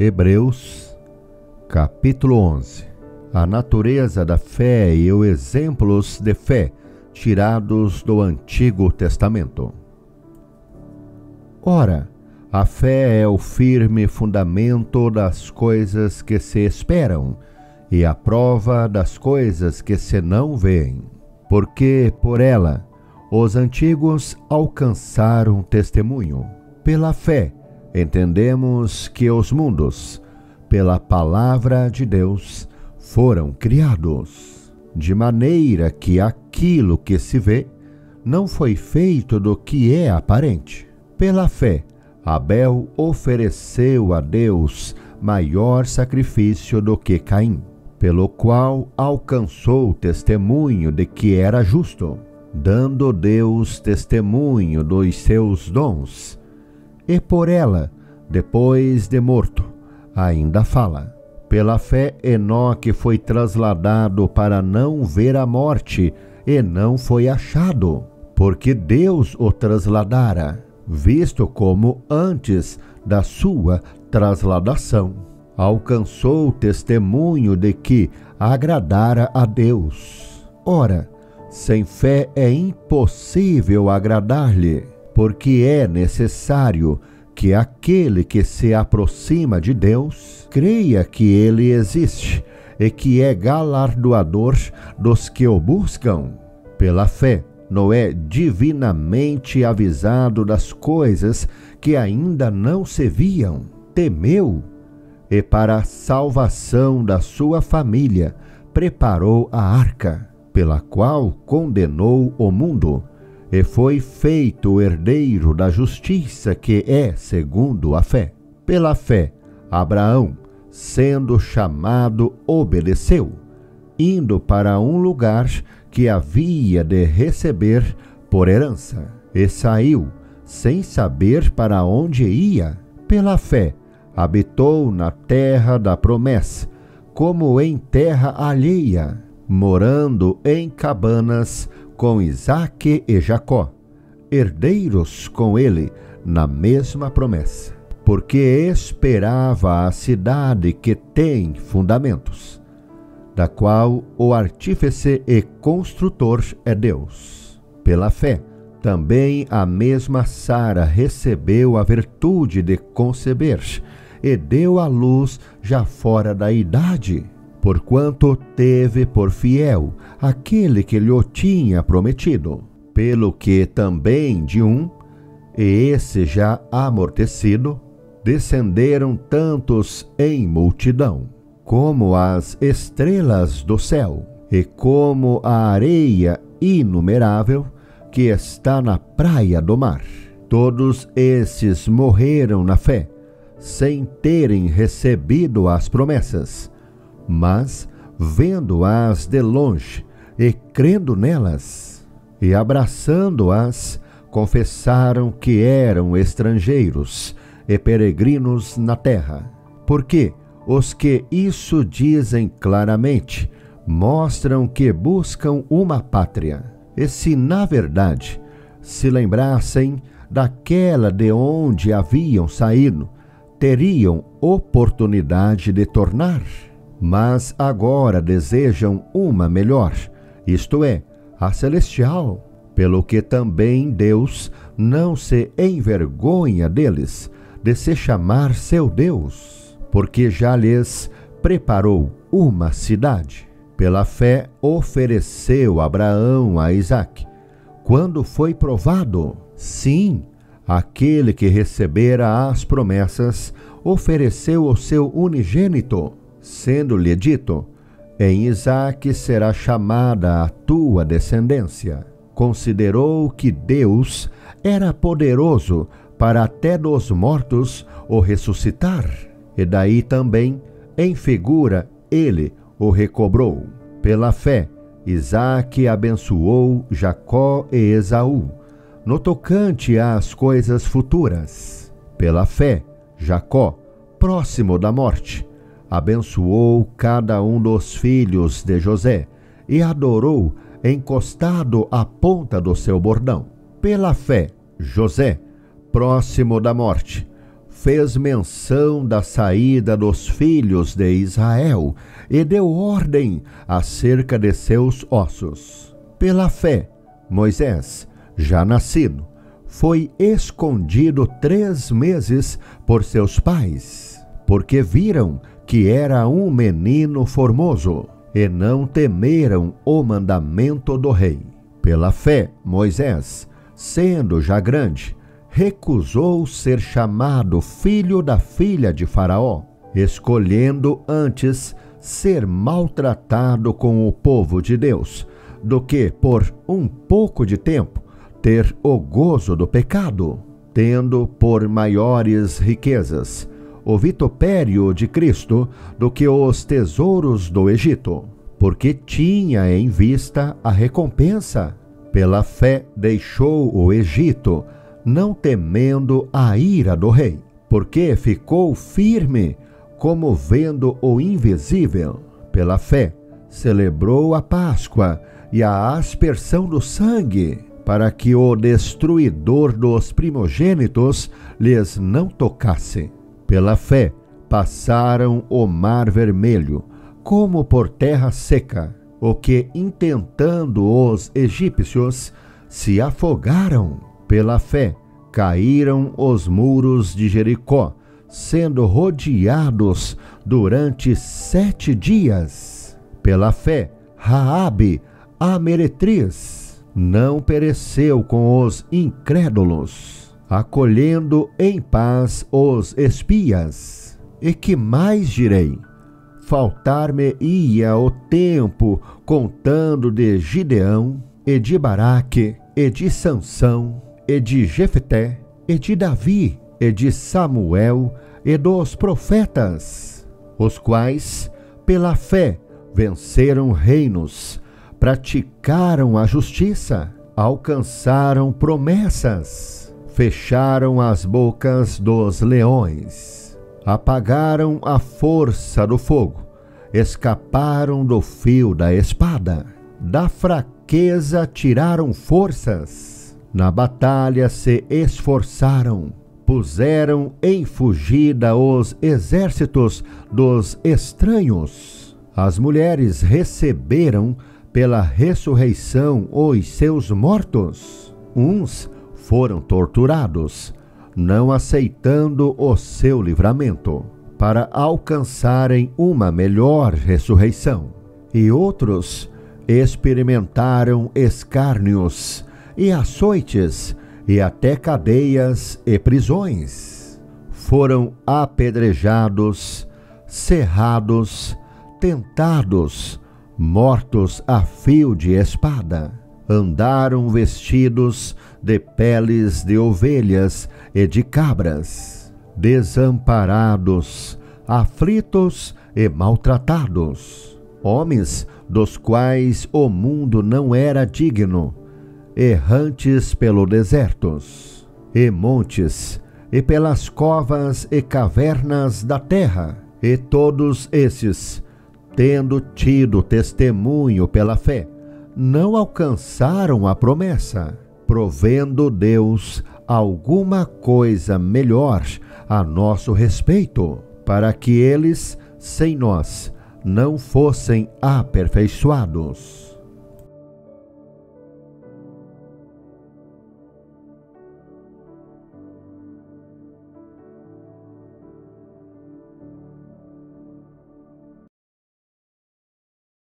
Hebreus, capítulo 11. A natureza da fé e os exemplos de fé tirados do Antigo Testamento. Ora, a fé é o firme fundamento das coisas que se esperam e a prova das coisas que se não veem, porque por ela os antigos alcançaram testemunho. Pela fé, entendemos que os mundos, pela palavra de Deus, foram criados, de maneira que aquilo que se vê não foi feito do que é aparente. Pela fé, Abel ofereceu a Deus maior sacrifício do que Caim, pelo qual alcançou testemunho de que era justo, dando Deus testemunho dos seus dons. E por ela, depois de morto, ainda fala. Pela fé, Enoque foi trasladado para não ver a morte, e não foi achado, porque Deus o trasladara, visto como antes da sua trasladação alcançou testemunho de que agradara a Deus. Ora, sem fé é impossível agradar-lhe, porque é necessário que aquele que se aproxima de Deus creia que ele existe e que é galardoador dos que o buscam. Pela fé, Noé, divinamente avisado das coisas que ainda não se viam, temeu e para a salvação da sua família preparou a arca, pela qual condenou o mundo, e foi feito herdeiro da justiça que é segundo a fé. Pela fé, Abraão, sendo chamado, obedeceu, indo para um lugar que havia de receber por herança, e saiu, sem saber para onde ia. Pela fé, habitou na terra da promessa, como em terra alheia, morando em cabanas com Isaque e Jacó, herdeiros com ele na mesma promessa, porque esperava a cidade que tem fundamentos, da qual o artífice e construtor é Deus. Pela fé, também a mesma Sara recebeu a virtude de conceber e deu à luz já fora da idade, porquanto teve por fiel aquele que lhe tinha prometido, pelo que também de um, e esse já amortecido, descenderam tantos em multidão, como as estrelas do céu, e como a areia inumerável que está na praia do mar. Todos esses morreram na fé, sem terem recebido as promessas, mas vendo-as de longe e crendo nelas, e abraçando-as, confessaram que eram estrangeiros e peregrinos na terra. Porque os que isso dizem claramente mostram que buscam uma pátria. E se na verdade se lembrassem daquela de onde haviam saído, teriam oportunidade de tornar. Mas agora desejam uma melhor, isto é, a celestial, pelo que também Deus não se envergonha deles, de se chamar seu Deus, porque já lhes preparou uma cidade. Pela fé ofereceu Abraão a Isaque, quando foi provado. Sim, aquele que recebera as promessas ofereceu o seu unigênito, sendo-lhe dito: em Isaque será chamada a tua descendência. Considerou que Deus era poderoso para até dos mortos o ressuscitar, e daí também, em figura, ele o recobrou. Pela fé, Isaque abençoou Jacó e Esaú, no tocante às coisas futuras. Pela fé, Jacó, próximo da morte, abençoou cada um dos filhos de José e adorou encostado à ponta do seu bordão. Pela fé, José, próximo da morte, fez menção da saída dos filhos de Israel e deu ordem acerca de seus ossos. Pela fé, Moisés, já nascido, foi escondido 3 meses por seus pais, porque viram que era um menino formoso, e não temeram o mandamento do rei. Pela fé, Moisés, sendo já grande, recusou ser chamado filho da filha de Faraó, escolhendo antes ser maltratado com o povo de Deus, do que, por um pouco de tempo, ter o gozo do pecado, tendo por maiores riquezas o vitupério de Cristo do que os tesouros do Egito, porque tinha em vista a recompensa. Pela fé deixou o Egito, não temendo a ira do rei, porque ficou firme, como vendo o invisível. Pela fé celebrou a Páscoa e a aspersão do sangue, para que o destruidor dos primogênitos lhes não tocasse. Pela fé passaram o mar vermelho, como por terra seca, o que, intentando os egípcios, se afogaram. Pela fé caíram os muros de Jericó, sendo rodeados durante 7 dias. Pela fé, Raabe, a meretriz, não pereceu com os incrédulos, acolhendo em paz os espias. E que mais direi? Faltar-me-ia o tempo contando de Gideão, e de Baraque, e de Sansão, e de Jefté, e de Davi, e de Samuel, e dos profetas, os quais, pela fé, venceram reinos, praticaram a justiça, alcançaram promessas, fecharam as bocas dos leões, apagaram a força do fogo, escaparam do fio da espada, da fraqueza tiraram forças, na batalha se esforçaram, puseram em fugida os exércitos dos estranhos. As mulheres receberam pela ressurreição os seus mortos. Uns foram torturados, não aceitando o seu livramento, para alcançarem uma melhor ressurreição. E outros experimentaram escárnios e açoites, e até cadeias e prisões. Foram apedrejados, cerrados, tentados, mortos a fio de espada. Andaram vestidos de peles de ovelhas e de cabras, desamparados, aflitos e maltratados. Homens dos quais o mundo não era digno, errantes pelo desertos, e montes, e pelas covas e cavernas da terra. E todos esses, tendo tido testemunho pela fé, não alcançaram a promessa, provendo Deus alguma coisa melhor a nosso respeito, para que eles, sem nós, não fossem aperfeiçoados.